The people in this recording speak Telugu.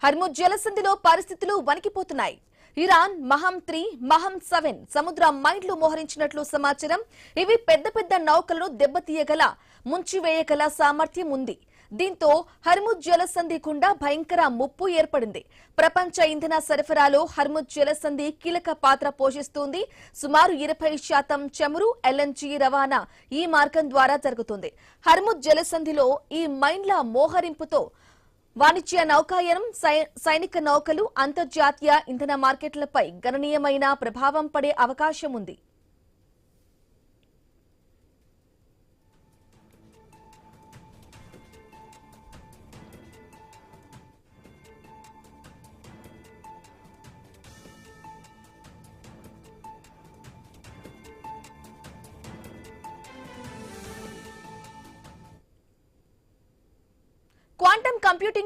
హర్ముజ్ జలసంధిలో పరిస్థితులు వణికిపోతున్నాయి. ఇరాన్ మహం 3, మహం 7 సముద్ర మైండ్లు మోహరించినట్లు సమాచారం. ఇవి పెద్ద పెద్ద నౌకలను దెబ్బతీయగల, ముంచివేయగల సామర్థ్యం ఉంది. దీంతో హర్ముజ్ జలసంధి గుండా భయంకర ముప్పు ఏర్పడింది. ప్రపంచ ఇంధన సరఫరాలో హర్ముజ్ జలసంధి కీలక పాత్ర పోషిస్తుంది. సుమారు 20% చమురు, ఎల్ఎన్జీ రవాణా ఈ మార్గం ద్వారా జరుగుతుంది. హర్ముజ్ జలసంధిలో ఈ మైండ్ల మోహరింపుతో వాణిజ్య నౌకాయానం, సైనిక నౌకలు, అంతర్జాతీయ ఇంధన మార్కెట్లపై గణనీయమైన ప్రభావం పడే అవకాశం ఉంది. Quantum computing